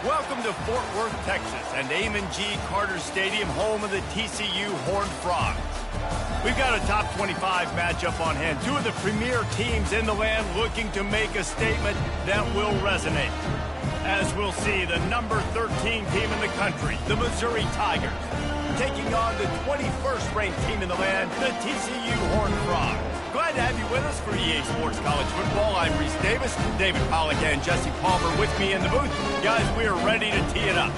Welcome to Fort Worth, Texas, and Amon G. Carter Stadium, home of the TCU Horned Frogs. We've got a top 25 matchup on hand. Two of the premier teams in the land looking to make a statement that will resonate. As we'll see, the number 13 team in the country, the Missouri Tigers, taking on the 21st ranked team in the land, the TCU Horned Frogs. Glad to have you with us for EA Sports College Football. I'm Reese Davis, David Pollack and Jesse Palmer with me in the booth. Guys, we are ready to tee it up.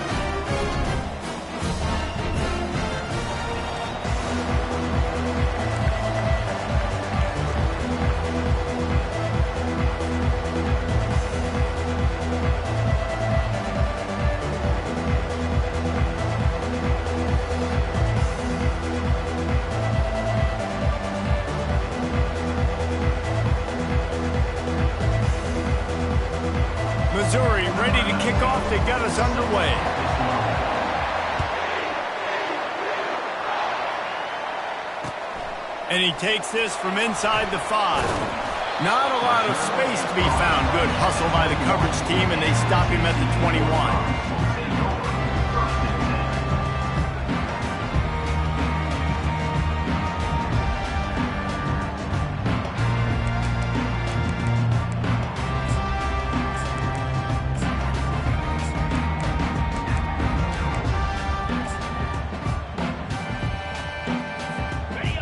Missouri ready to kick off to get us underway. And he takes this from inside the 5. Not a lot of space to be found. Good hustle by the coverage team, and they stop him at the 21.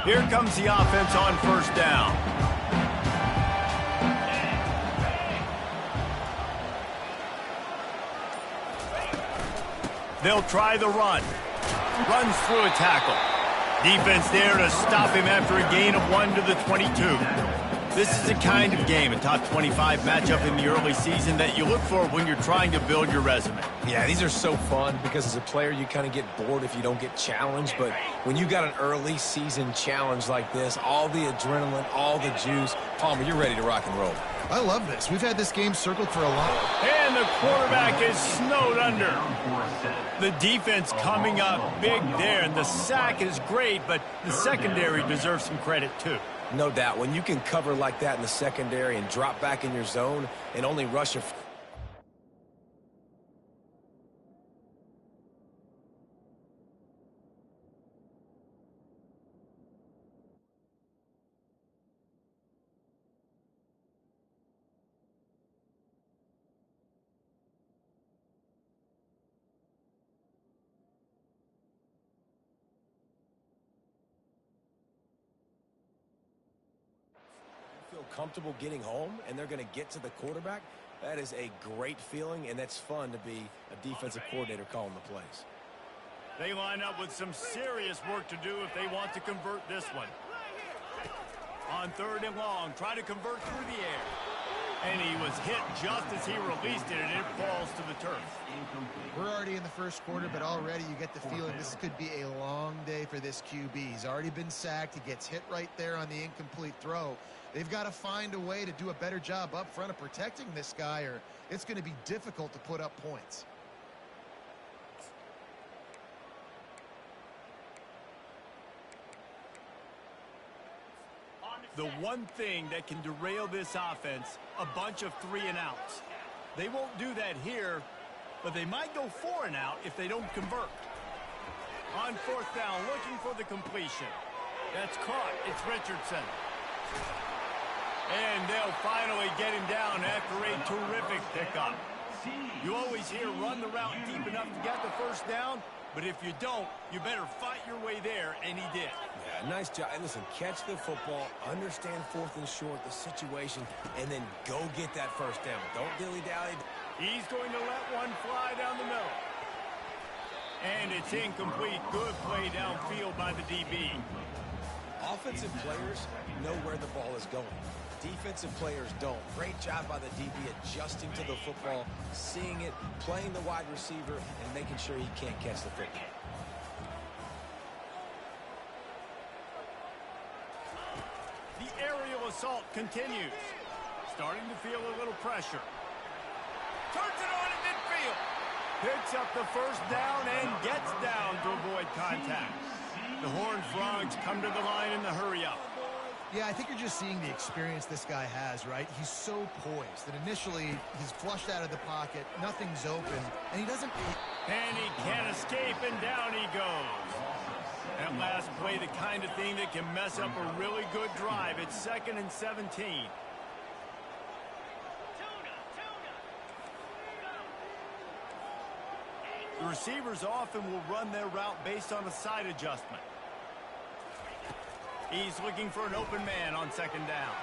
Here comes the offense on first down. They'll try the run. Runs through a tackle. Defense there to stop him after a gain of 1 to the 22. This is the kind of game, a top 25 matchup in the early season, that you look for when you're trying to build your resume. Yeah, these are so fun because as a player, you kind of get bored if you don't get challenged. But when you got an early season challenge like this, all the adrenaline, all the juice, Palmer, you're ready to rock and roll. I love this. We've had this game circled for a while. And the quarterback is snowed under. The defense coming up big there, and the sack is great, but the secondary deserves some credit too. No doubt. When you can cover like that in the secondary and drop back in your zone and only rush your... feel comfortable getting home and they're going to get to the quarterback. That is a great feeling, and that's fun to be a defensive coordinator calling the plays. They line up with some serious work to do if they want to convert this one. On 3rd and long, try to convert through the air. And he was hit just as he released it, and it falls to the turf. We're already in the first quarter, but already you get the feeling this could be a long day for this QB. He's already been sacked. He gets hit right there on the incomplete throw. They've got to find a way to do a better job up front of protecting this guy, or it's going to be difficult to put up points. The one thing that can derail this offense, a bunch of 3-and-outs. They won't do that here, but they might go 4-and-out if they don't convert. On 4th down, looking for the completion. That's caught. It's Richardson. And they'll finally get him down after a terrific pickup. You always hear run the route deep enough to get the first down, but if you don't, you better fight your way there, and he did. Yeah, nice job. And listen, catch the football, understand 4th and short, the situation, and then go get that first down. Don't dilly-dally. He's going to let one fly down the middle. And it's incomplete. Good play downfield by the DB. Offensive players know where the ball is going. Defensive players don't. Great job by the DB adjusting to the football, seeing it, playing the wide receiver, and making sure he can't catch the football. The aerial assault continues. Starting to feel a little pressure. Turns it on in midfield. Picks up the first down and gets down to avoid contact. The Horned Frogs come to the line in the hurry-up. Yeah, I think you're just seeing the experience this guy has, right? He's so poised that initially he's flushed out of the pocket, nothing's open, and he doesn't... And he can't escape, and down he goes. That last play, the kind of thing that can mess up a really good drive. It's 2nd and 17. The receivers often will run their route based on a side adjustment. He's looking for an open man on 2nd down.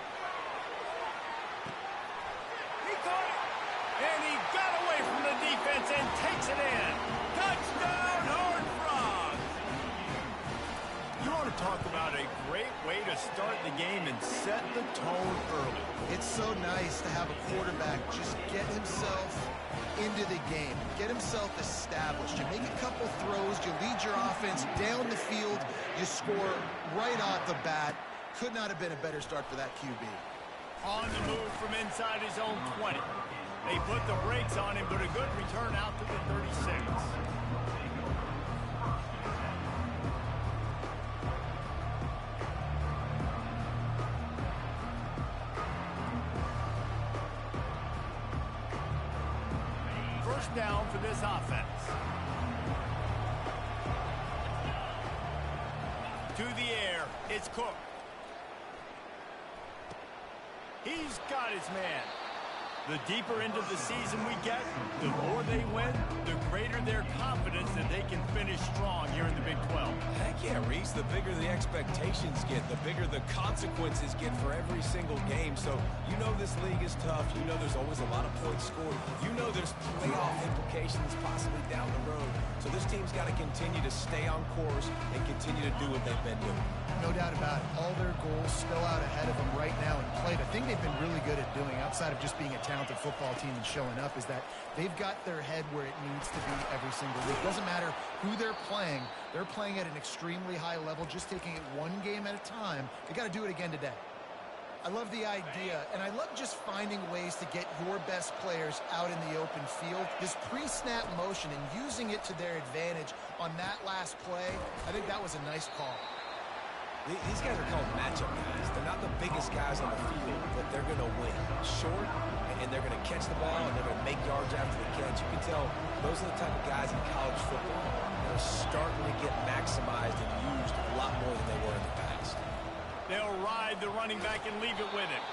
He caught it! And he got away from the defense and takes it in. Touchdown, Horned Frogs! You want to talk about a great way to start the game and set the tone early. It's so nice to have a quarterback just get himself into the game, get himself established. You make a couple throws, you lead your offense down the field, you score right off the bat. Could not have been a better start for that QB. On the move from inside his own 20. They put the brakes on him, but a good return out to the 36. First down for this offense. To the air, it's Cook. He's got his man. The deeper into the season we get, the more they win, the greater their confidence that they can finish strong here in the Big 12. Heck yeah, Reese. The bigger the expectations get, the bigger the consequences get for every single game. So you know this league is tough. You know there's always a lot of points scored. You know there's playoff implications possibly down the road. So this team's got to continue to stay on course and continue to do what they've been doing. No doubt about it. All their goals spill out ahead of them right now in play. The thing they've been really good at doing, outside of just being a talented football team and showing up, is that they've got their head where it needs to be every single week. Doesn't matter who they're playing at an extremely high level, just taking it one game at a time. They got to do it again today. I love the idea, and I love just finding ways to get your best players out in the open field. This pre-snap motion and using it to their advantage on that last play, I think that was a nice call. These guys are called matchup guys. They're not the biggest guys on the field, but they're going to win. Short, and they're going to catch the ball, and they're going to make yards after the catch. You can tell those are the type of guys in college football that are starting to get maximized and used a lot more than they were in the past. They'll ride the running back and leave it with him.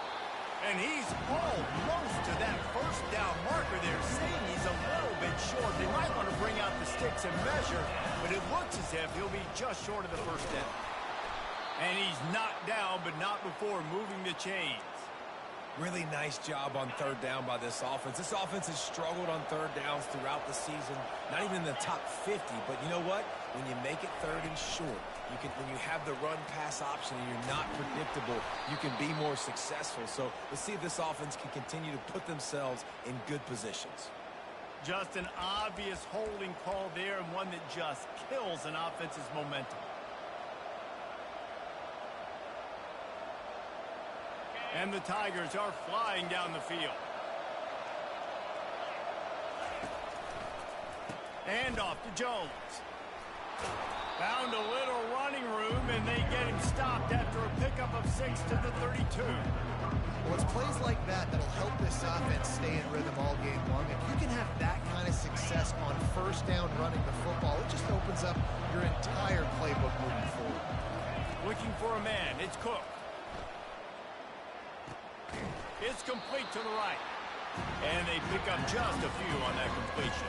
And he's almost to that first down marker there, saying he's a little bit short. They might want to bring out the sticks and measure, but it looks as if he'll be just short of the first down. And he's knocked down, but not before moving the chains. Really nice job on 3rd down by this offense. This offense has struggled on 3rd downs throughout the season. Not even in the top 50, but you know what? When you make it 3rd and short, when you have the run-pass option and you're not predictable, you can be more successful. So let's see if this offense can continue to put themselves in good positions. Just an obvious holding call there, and one that just kills an offense's momentum. And the Tigers are flying down the field. And off to Jones. Found a little running room, and they get him stopped after a pickup of 6 to the 32. Well, it's plays like that that'll help this offense stay in rhythm all game long. If you can have that kind of success on 1st down running the football, it just opens up your entire playbook moving forward. Looking for a man. It's Cook. It's complete to the right. And they pick up just a few on that completion.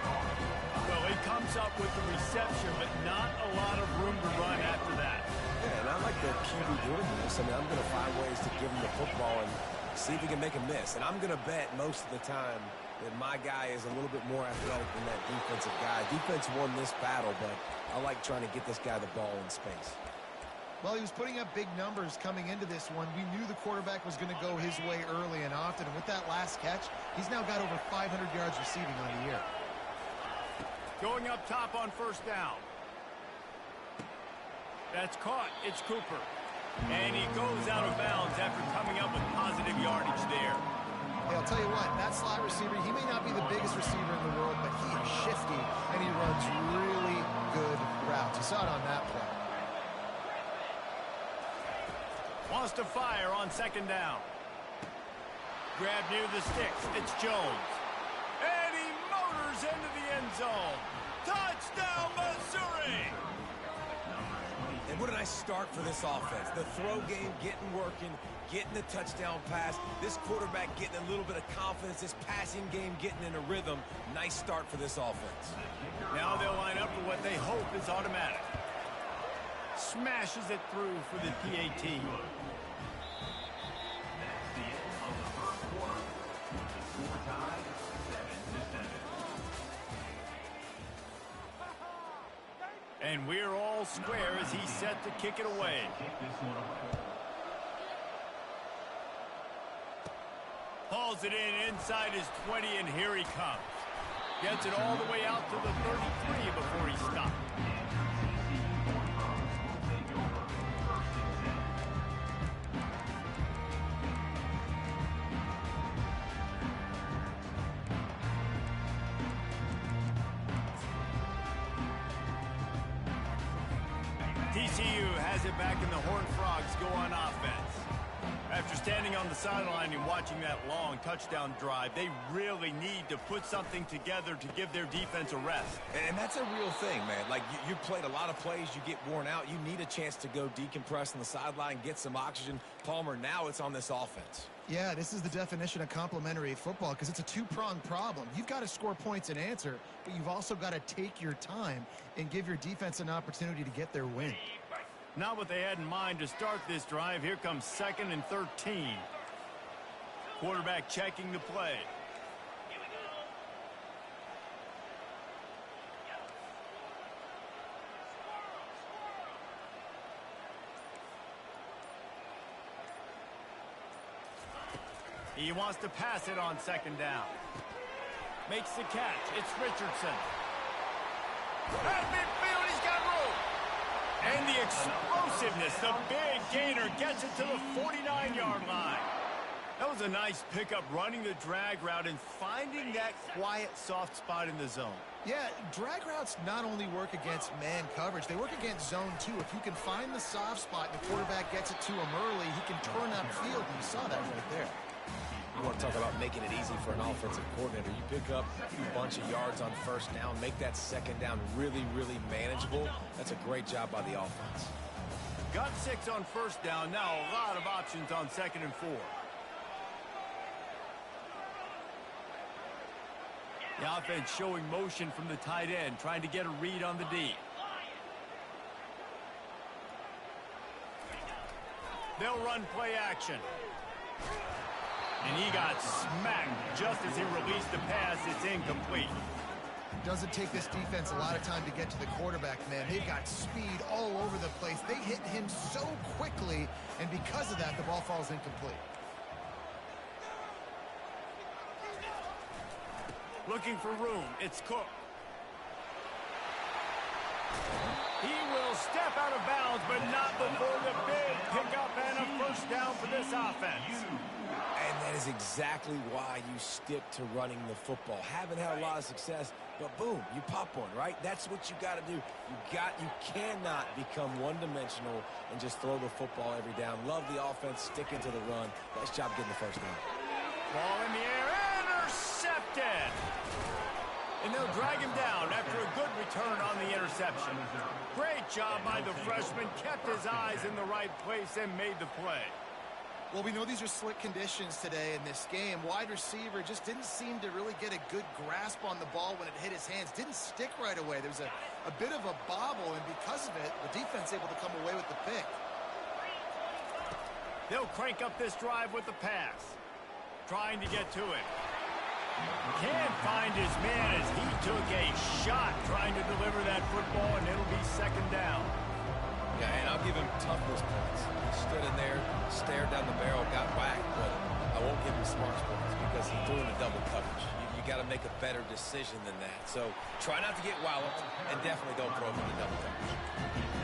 Well, he comes up with the reception, but not a lot of room to run after that. Yeah, and I like the QB doing this. I mean, I'm going to find ways to give him the football and see if he can make a miss. And I'm going to bet most of the time that my guy is a little bit more athletic than that defensive guy. Defense won this battle, but I like trying to get this guy the ball in space. Well, he was putting up big numbers coming into this one. We knew the quarterback was going to go his way early and often. And with that last catch, he's now got over 500 yards receiving on the year. Going up top on 1st down. That's caught. It's Cooper. And he goes out of bounds after coming up with positive yardage there. Hey, I'll tell you what, that slot receiver, he may not be the biggest receiver in the world, but he is shifty, and he runs really good routes. You saw it on that play. Wants to fire on second down. Grab near the sticks. It's Jones. And he motors into the end zone. Touchdown, Missouri! And what a nice start for this offense. The throw game getting working, getting the touchdown pass. This quarterback getting a little bit of confidence. This passing game getting in a rhythm. Nice start for this offense. Now they'll line up for what they hope is automatic. Smashes it through for the PAT. And we're all square as he's set to kick it away. Hauls it in inside his 20, and here he comes. Gets it all the way out to the 33 before he stopped. TCU has it back, and the Horned Frogs go on offense. After standing on the sideline and watching that long touchdown drive, they really need to put something together to give their defense a rest. And that's a real thing, man. Like, you played a lot of plays, you get worn out. You need a chance to go decompress on the sideline, get some oxygen. Palmer, now it's on this offense. Yeah, this is the definition of complementary football because it's a two-pronged problem. You've got to score points and answer, but you've also got to take your time and give your defense an opportunity to get their win. Not what they had in mind to start this drive. Here comes 2nd and 13. Quarterback checking the play. He wants to pass it on second down. Makes the catch. It's Richardson. At midfield, he's got room. And the explosiveness, the big gainer, gets it to the 49-yard line. That was a nice pickup, running the drag route and finding that quiet, soft spot in the zone. Yeah, drag routes not only work against man coverage, they work against zone too. If you can find the soft spot and the quarterback gets it to him early, he can turn upfield, and you saw that right there. You want to talk about making it easy for an offensive coordinator. You pick up a bunch of yards on first down, make that second down really, really manageable. That's a great job by the offense. Got 6 on first down. Now a lot of options on 2nd and 4. The offense showing motion from the tight end, trying to get a read on the D. They'll run play action. And he got smacked just as he released the pass. It's incomplete. Doesn't take this defense a lot of time to get to the quarterback, man. They've got speed all over the place. They hit him so quickly, and because of that, the ball falls incomplete. Looking for room. It's Cook. He will step out of bounds, but not before the big pickup and a first down for this offense. And that is exactly why you stick to running the football. Haven't had a lot of success, but boom, you pop one, right? That's what you got to do. You cannot become one-dimensional and just throw the football every down. Love the offense, sticking to the run. Nice job getting the first down. Ball in the air, intercepted. And they'll drag him down after a good return on the interception. Great job by the freshman. Kept his eyes in the right place and made the play. Well, we know these are slick conditions today in this game. Wide receiver just didn't seem to really get a good grasp on the ball when it hit his hands. Didn't stick right away. There was a bit of a bobble, and because of it, the defense able to come away with the pick. They'll crank up this drive with the pass. Trying to get to it. Can't find his man as he took a shot trying to deliver that football, and it'll be second down. Yeah, and I'll give him toughness points. He stood in there, stared down the barrel, got whacked, but I won't give him smarts points because he threw in a double coverage. You got to make a better decision than that. So try not to get walloped, and definitely don't throw him in the double coverage.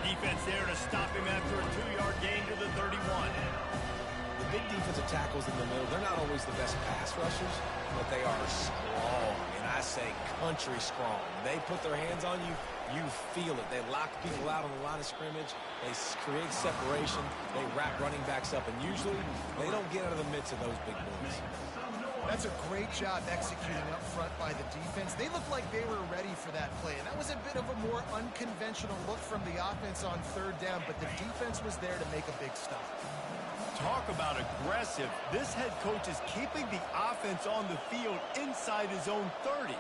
Defense there to stop him after a 2-yard gain to the 31. The big defensive tackles in the middle, they're not always the best pass rushers, but they are strong, and I say country strong. They put their hands on you, you feel it. They lock people out on the line of scrimmage. They create separation. They wrap running backs up, and usually they don't get out of the midst of those big boys. That's a great job executing up front by the defense. They looked like they were ready for that play, and that was a bit of a more unconventional look from the offense on third down, but the defense was there to make a big stop. Talk about aggressive. This head coach is keeping the offense on the field inside his own 30.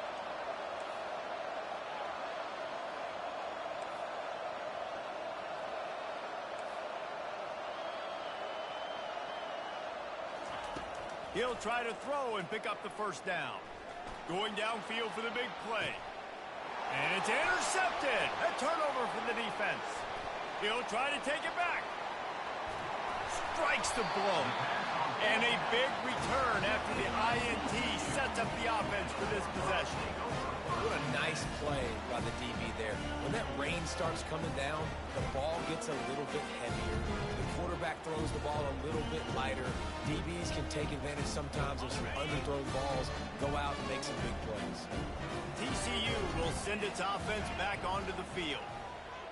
He'll try to throw and pick up the first down. Going downfield for the big play. And it's intercepted. A turnover for the defense. He'll try to take it back. Strikes the blow. And a big return after the INT sets up the offense for this possession. What a nice play by the DB there. When that rain starts coming down, the ball gets a little bit heavier. The quarterback throws the ball a little bit lighter. DBs can take advantage sometimes of some underthrown balls, go out and make some big plays. TCU will send its offense back onto the field.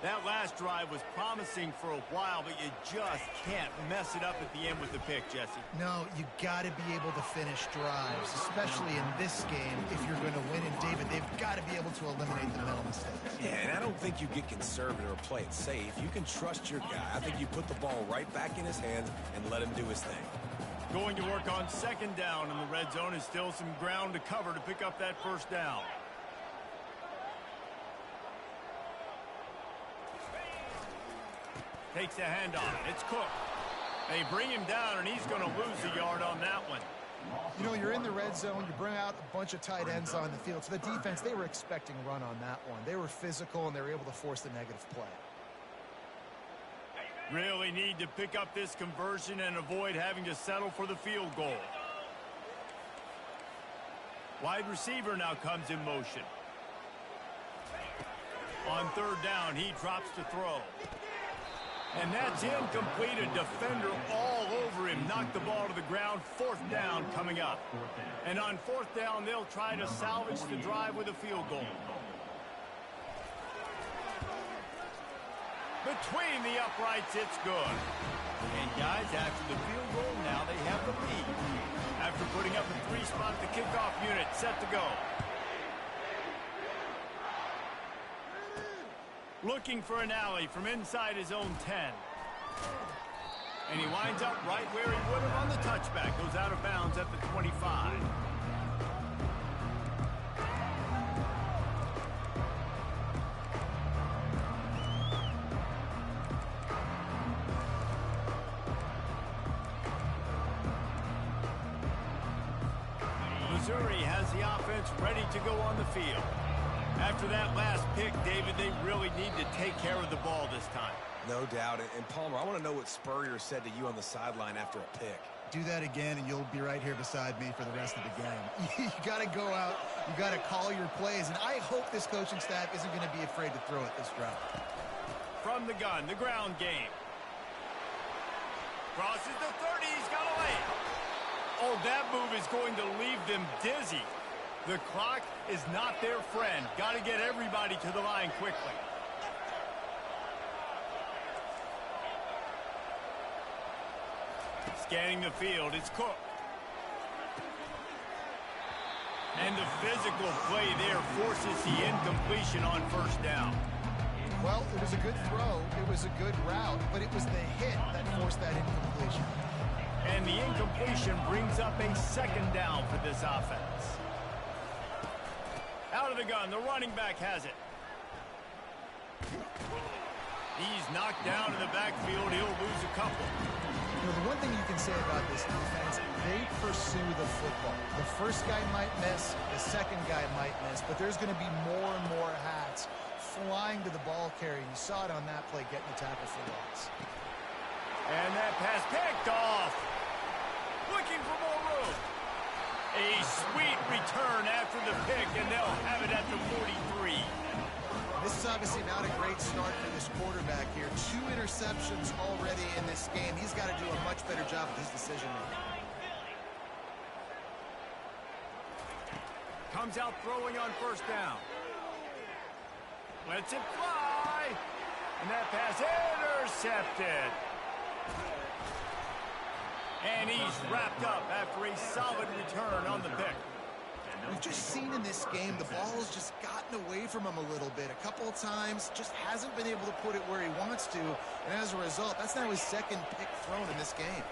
That last drive was promising for a while, but you just can't mess it up at the end with the pick, Jesse. No, you got to be able to finish drives, especially in this game. If you're going to win, and David, they've got to be able to eliminate the mental mistakes. Yeah, and I don't think you get conservative or play it safe. You can trust your guy. I think you put the ball right back in his hands and let him do his thing. Going to work on second down in the red zone is still some ground to cover to pick up that first down. Takes the handoff. It's Cook. They bring him down, and he's going to lose a yard on that one. You know, you're in the red zone. You bring out a bunch of tight ends on the field. So the defense, they were expecting a run on that one. They were physical, and they were able to force the negative play. Really need to pick up this conversion and avoid having to settle for the field goal. Wide receiver now comes in motion. On third down, he drops to throw. And that's incomplete. A defender all over him. Knocked the ball to the ground. Fourth down coming up. And on fourth down, they'll try to salvage the drive with a field goal. Between the uprights, it's good. And guys, after the field goal, now they have the lead. After putting up a three-spot, the kickoff unit set to go. Looking for an alley from inside his own 10. And he winds up right where he would have on the touchback. Goes out of bounds at the 25. Missouri has the offense ready to go on the field. After that last pick, David, they really need to take care of the ball this time. No doubt. And Palmer, I want to know what Spurrier said to you on the sideline after a pick. Do that again, and you'll be right here beside me for the rest of the game. You got to go out. You got to call your plays, and I hope this coaching staff isn't going to be afraid to throw it this drive. From the gun, the ground game. Crosses the 30. He's got a lane. Oh, that move is going to leave them dizzy. The clock is not their friend. Got to get everybody to the line quickly. Scanning the field, it's Cook. And the physical play there forces the incompletion on first down. Well, it was a good throw. It was a good route, but it was the hit that forced that incompletion. And the incompletion brings up a second down for this offense. Out of the gun, the running back has it. He's knocked down in the backfield. He'll lose a couple. You know, the one thing you can say about this defense, they pursue the football. The first guy might miss, the second guy might miss, but there's going to be more and more hats flying to the ball carrier. You saw it on that play, getting the tackle for loss. And that pass picked off. Looking for more room. A sweet return after the pick, and they'll have it at the 43. This is obviously not a great start for this quarterback here. 2 interceptions already in this game. He's got to do a much better job with his decision-making. Comes out throwing on first down. Lets it fly. And that pass intercepted. And he's wrapped up after a solid return on the pick. We've just seen in this game the ball has just gotten away from him a little bit. A couple of times, just hasn't been able to put it where he wants to. And as a result, that's now his second pick thrown in this game.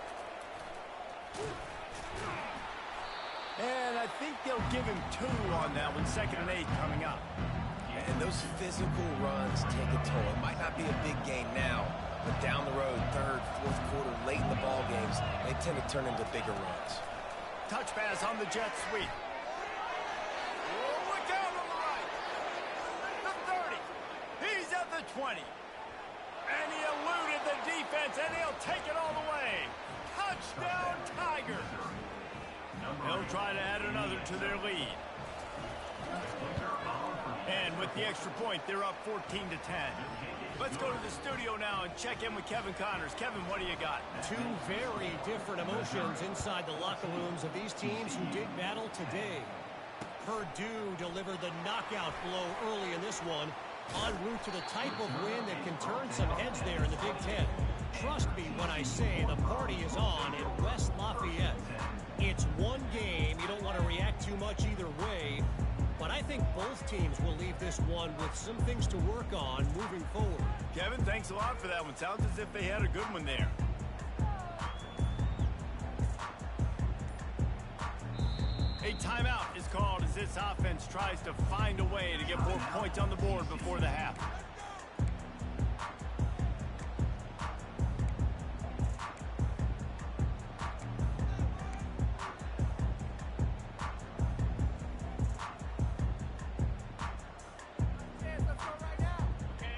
And I think they'll give him 2 on that one. 2nd and 8 coming up. And those physical runs take a toll. It might not be a big gain now, but down the road, 3rd, 4th quarter, late in the ball games, they tend to turn into bigger runs. Touch pass on the jet sweep. Oh, look out on the right. The 30. He's at the 20. And he eluded the defense, and he'll take it all the way. Touchdown, Tigers. They'll try to add another to their lead. And with the extra point, they're up 14-10. Let's go to the studio now and check in with Kevin Connors. Kevin, what do you got? 2 very different emotions inside the locker rooms of these teams who did battle today. Purdue delivered the knockout blow early in this one, en route to the type of win that can turn some heads there in the Big Ten. Trust me when I say the party is on in West Lafayette. It's one game. You don't want to react too much either way. But I think both teams will leave this one with some things to work on moving forward. Kevin, thanks a lot for that one. Sounds as if they had a good one there. A timeout is called as this offense tries to find a way to get more points on the board before the half.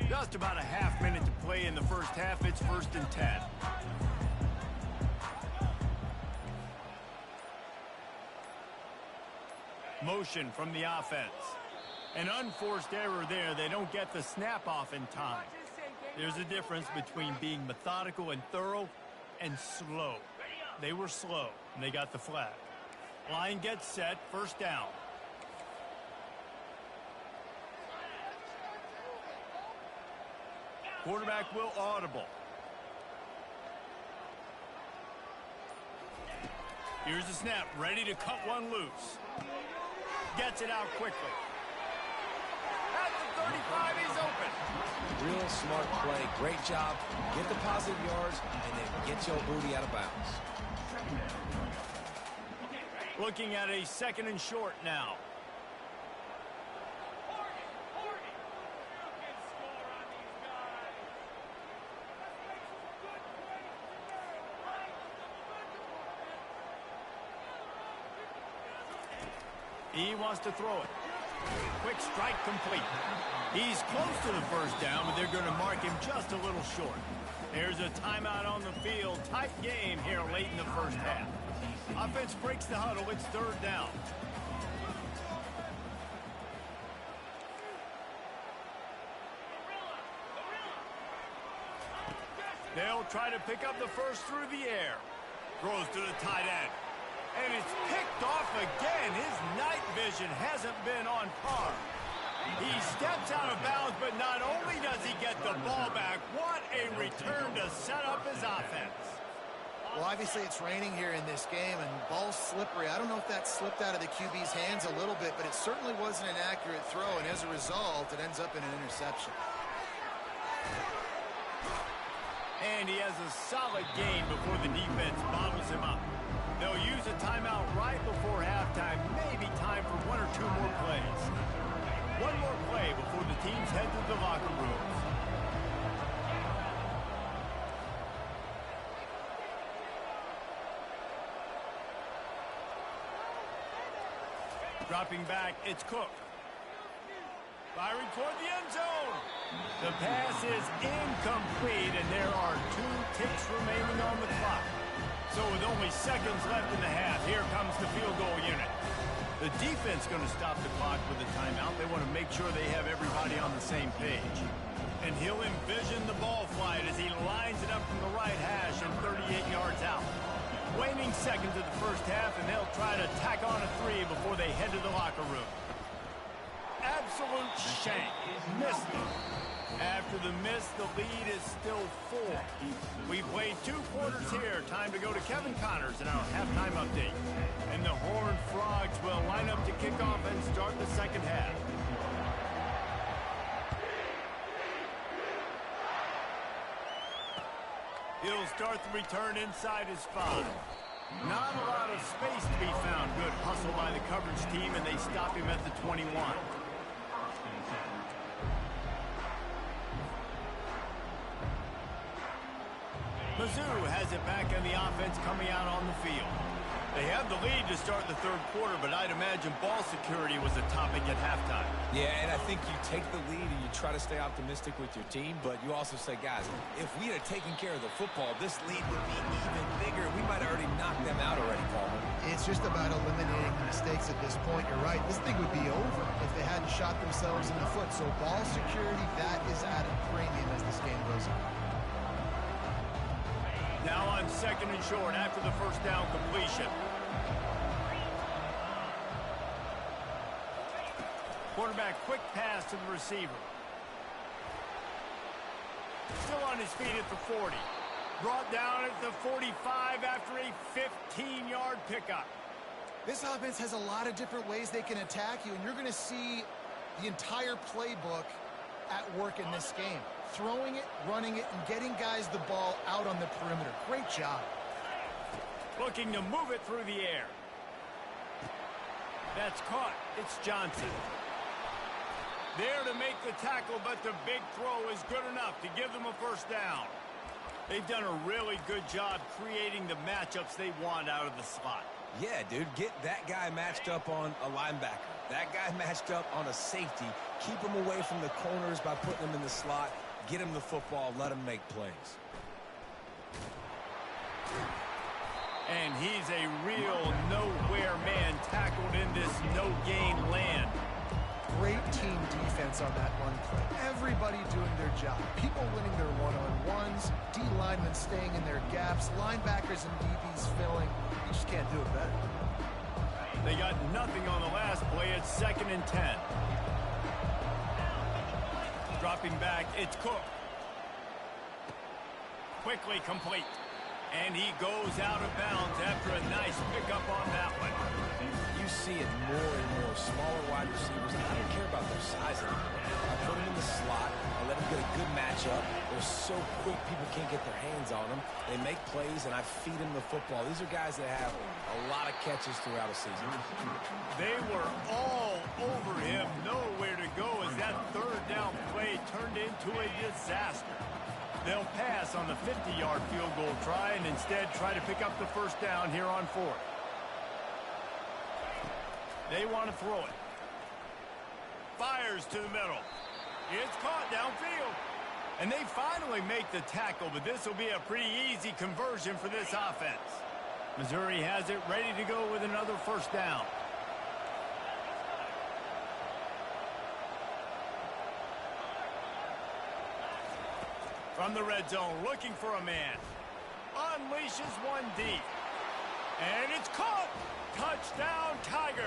Just about a half-minute to play in the first half. It's 1st and 10. Motion from the offense. An unforced error there. They don't get the snap off in time. There's a difference between being methodical and thorough and slow. They were slow, and they got the flag. Line gets set. 1st down. Quarterback will audible. Here's the snap, ready to cut one loose. Gets it out quickly. At the 35, he's open. Real smart play. Great job. Get the positive yards, and then get your booty out of bounds. Looking at a 2nd and short now. He wants to throw it. Quick strike complete. He's close to the 1st down, but they're going to mark him just a little short. There's a timeout on the field. Tight game here late in the first half. Offense breaks the huddle. It's 3rd down. They'll try to pick up the first through the air. Throws to the tight end. And it's picked off again. His night vision hasn't been on par. He steps out of bounds, but not only does he get the ball back, what a return to set up his offense. Well, obviously it's raining here in this game, and ball's slippery. I don't know if that slipped out of the QB's hands a little bit, but it certainly wasn't an accurate throw, and as a result, it ends up in an interception. And he has a solid gain before the defense bottles him up. They'll use a timeout right before halftime. Maybe time for 1 or 2 more plays. One more play before the teams head to the locker rooms. Dropping back, it's Cook. Firing toward the end zone. The pass is incomplete, and there are 2 ticks remaining on the clock. So with only seconds left in the half, here comes the field goal unit. The defense going to stop the clock with a timeout. They want to make sure they have everybody on the same page. And he'll envision the ball flight as he lines it up from the right hash and 38 yards out. Waning seconds of the first half, and they'll try to tack on a 3 before they head to the locker room. Absolute shank. Missed it. After the miss, the lead is still 4. We played 2 quarters here. Time to go to Kevin Connors in our halftime update. And the Horned Frogs will line up to kick off and start the second half. He'll start the return inside his 5. Not a lot of space to be found. Good hustle by the coverage team, and they stop him at the 21. Mizzo has it back on the offense coming out on the field. They have the lead to start the third quarter, but I'd imagine ball security was a topic at halftime. Yeah, and I think you take the lead and you try to stay optimistic with your team, but you also say, guys, if we had taken care of the football, this lead would be even bigger. We might have already knocked them out already, Palmer. It's just about eliminating the mistakes at this point. You're right. This thing would be over if they hadn't shot themselves in the foot. So ball security, that is at a premium as this game goes on. Now on second and short after the first down completion. Quarterback quick pass to the receiver. Still on his feet at the 40. Brought down at the 45 after a 15-yard pickup. This offense has a lot of different ways they can attack you, and you're going to see the entire playbook at work in this game. Throwing it, running it, and getting guys the ball out on the perimeter. Great job. Looking to move it through the air. That's caught. It's Johnson. There to make the tackle, but the big throw is good enough to give them a first down. They've done a really good job creating the matchups they want out of the slot. Yeah, dude, get that guy matched up on a linebacker. That guy matched up on a safety. Keep him away from the corners by putting him in the slot. Get him the football. Let him make plays. And he's a real nowhere man tackled in this no-gain land. Great team defense on that one play. Everybody doing their job. People winning their one-on-ones. D linemen staying in their gaps. Linebackers and DBs filling. You just can't do it better. They got nothing on the last play. It's 2nd and 10. Dropping back, it's Cook. Quickly complete. And he goes out of bounds after a nice pickup on that one. You see it more and more. Smaller wide receivers. I don't care about their size anymore. I put them in the slot. I let them get a good matchup. They're so quick, people can't get their hands on them. They make plays, and I feed them the football. These are guys that have a lot of catches throughout a season. They were all over him. Nowhere to go as that third down play turned into a disaster. They'll pass on the 50-yard field goal try and instead try to pick up the first down here on 4th. They want to throw it. Fires to the middle. It's caught downfield. And they finally make the tackle, but this will be a pretty easy conversion for this offense. Missouri has it ready to go with another first down. From the red zone, looking for a man. Unleashes one deep. And it's caught. Touchdown, Tigers.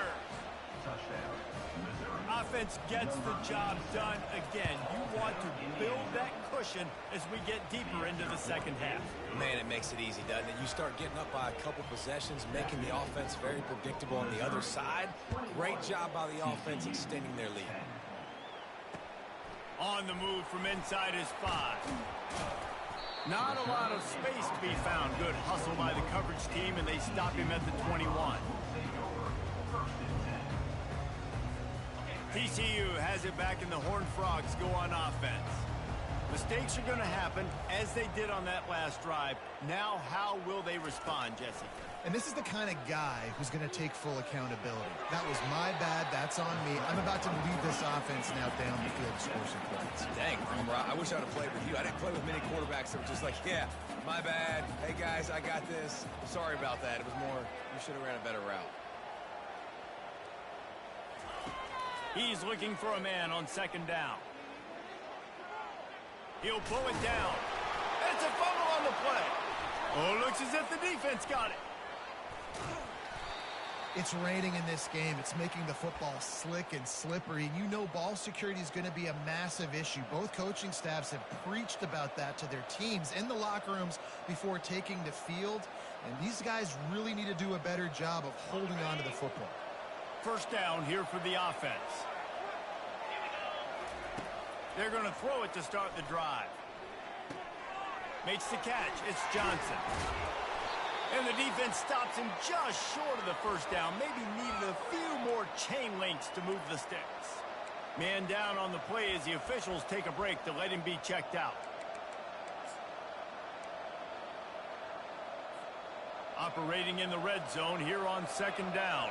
Offense gets the job done again. You want to build that cushion as we get deeper into the second half. Man, it makes it easy, doesn't it? You start getting up by a couple possessions, making the offense very predictable on the other side. Great job by the offense extending their lead. On the move from inside his 5. Not a lot of space to be found. Good hustle by the coverage team, and they stop him at the 21. TCU has it back, and the Horned Frogs go on offense. Mistakes are going to happen, as they did on that last drive. Now, how will they respond, Jesse? And this is the kind of guy who's going to take full accountability. That was my bad. That's on me. I'm about to lead this offense now down the field to score some points. Dang, I wish I would have played with you. I didn't play with many quarterbacks that were just like, yeah, my bad. Hey, guys, I got this. Sorry about that. It was more, you should have ran a better route. He's looking for a man on second down. He'll pull it down. It's a fumble on the play. Oh, looks as if the defense got it. It's raining in this game. It's making the football slick and slippery. And you know ball security is going to be a massive issue. Both coaching staffs have preached about that to their teams in the locker rooms before taking the field. And these guys really need to do a better job of holding on to the football. First down here for the offense. They're going to throw it to start the drive. Makes the catch. It's Johnson. And the defense stops him just short of the first down. Maybe needed a few more chain links to move the sticks. Man down on the play as the officials take a break to let him be checked out. Operating in the red zone here on second down.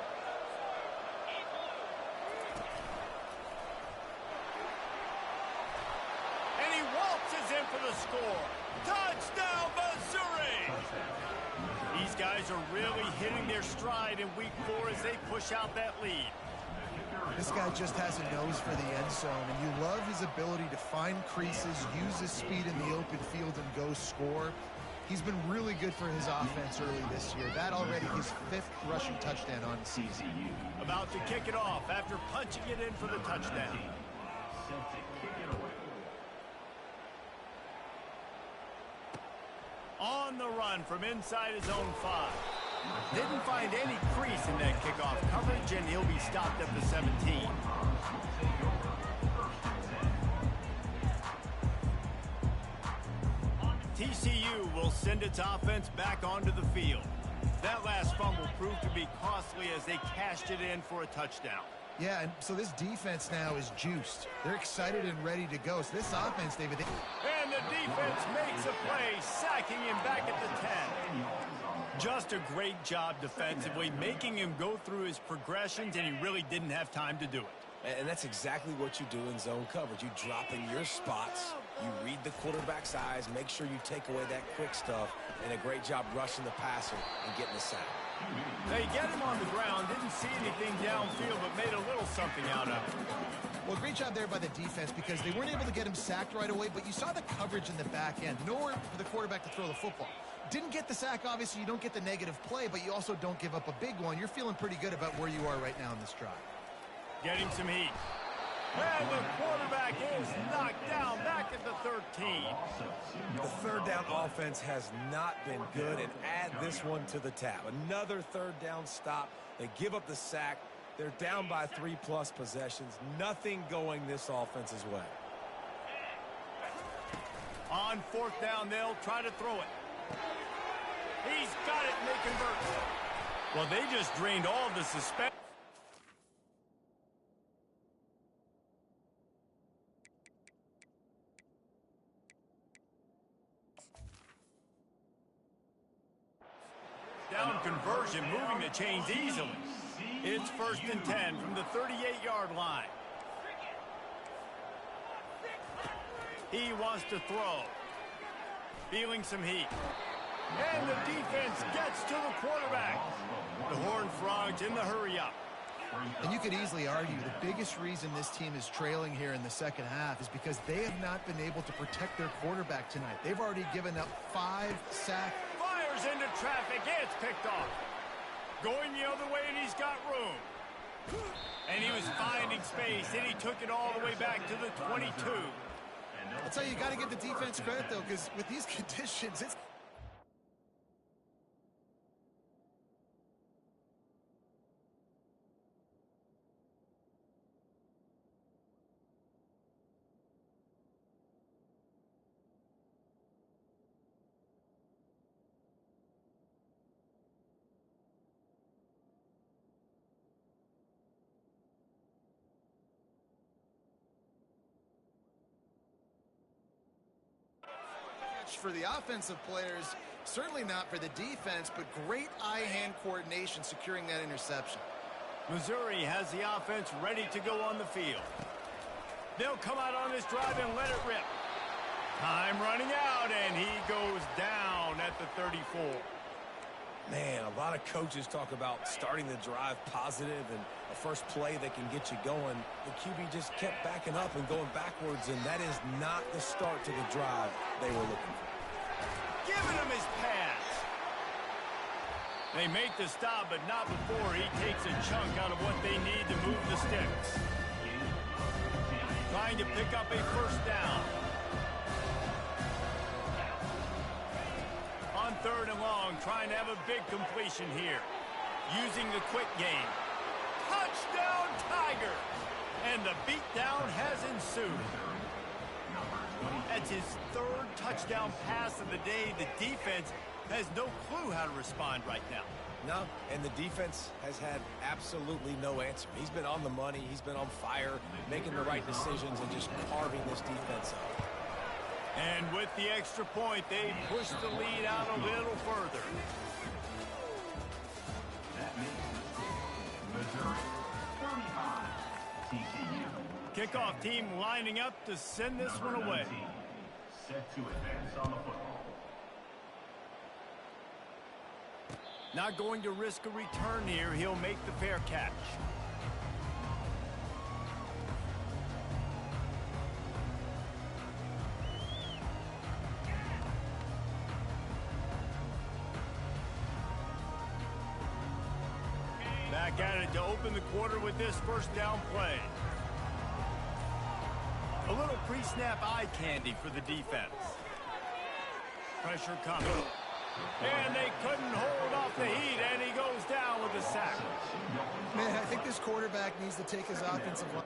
And he waltzes in for the score. Touchdown, Missouri! These guys are really hitting their stride in week 4 as they push out that lead. This guy just has a nose for the end zone, and you love his ability to find creases, use his speed in the open field, and go score. He's been really good for his offense early this year. That already his 5th rushing touchdown on the season. About to kick it off after punching it in for the touchdown. On the run from inside his own 5. Didn't find any crease in that kickoff coverage, and he'll be stopped at the 17. TCU will send its offense back onto the field. That last fumble proved to be costly as they cashed it in for a touchdown. Yeah, and so this defense now is juiced. They're excited and ready to go. So this offense, David... And the defense makes a play, sacking him back at the 10. Just a great job defensively, making him go through his progressions, and he really didn't have time to do it. And that's exactly what you do in zone coverage. You drop in your spots, you read the quarterback's eyes, make sure you take away that quick stuff, and a great job rushing the passer and getting the sack. They get him on the ground, didn't see anything downfield, but made a little something out of it. Well, great job there by the defense because they weren't able to get him sacked right away, but you saw the coverage in the back end. Nowhere for the quarterback to throw the football. Didn't get the sack, obviously. You don't get the negative play, but you also don't give up a big one. You're feeling pretty good about where you are right now in this drive. Getting some heat. And the quarterback is knocked down back at the 13. The third down offense has not been good, and add this one to the tab. Another third down stop. They give up the sack. They're down by 3+ possessions. Nothing going this offense's way. On 4th down, they'll try to throw it. He's got it, and they convert. Well, they just drained all the suspense. Down conversion, moving the chains easily. It's 1st and 10 from the 38-yard line. He wants to throw. Feeling some heat. And the defense gets to the quarterback. The Horned Frogs in the hurry-up. And you could easily argue the biggest reason this team is trailing here in the second half is because they have not been able to protect their quarterback tonight. They've already given up 5 sacks. Fires into traffic. It's picked off. Going the other way, and he's got room. And he was finding space, and he took it all the way back to the 22. I'll tell you, you got to give the defense credit, though, because with these conditions, it's... for the offensive players, certainly not for the defense, but great eye-hand coordination securing that interception. Missouri has the offense ready to go on the field. They'll come out on this drive and let it rip. Time running out, and he goes down at the 34. Man, a lot of coaches talk about starting the drive positive and a first play that can get you going. The QB just kept backing up and going backwards, and that is not the start to the drive they were looking for. Giving him his pass. They make the stop, but not before he takes a chunk out of what they need to move the sticks. Trying to pick up a first down. On 3rd and long, trying to have a big completion here. Using the quick game. Touchdown, Tiger! And the beatdown has ensued. That's his 3rd touchdown pass of the day. The defense has no clue how to respond right now. No, and the defense has had absolutely no answer. He's been on the money. He's been on fire, making the right decisions and just carving this defense up. And with the extra point, they push the lead out a little further. That means Missouri 35, TCU. Kickoff team lining up to send this one away. Set to advance on the football. Not going to risk a return here. He'll make the fair catch. Back at it to open the quarter with this first down play. A little pre-snap eye candy for the defense. Pressure coming. And they couldn't hold off the heat, and he goes down with a sack. Man, I think this quarterback needs to take his offensive line.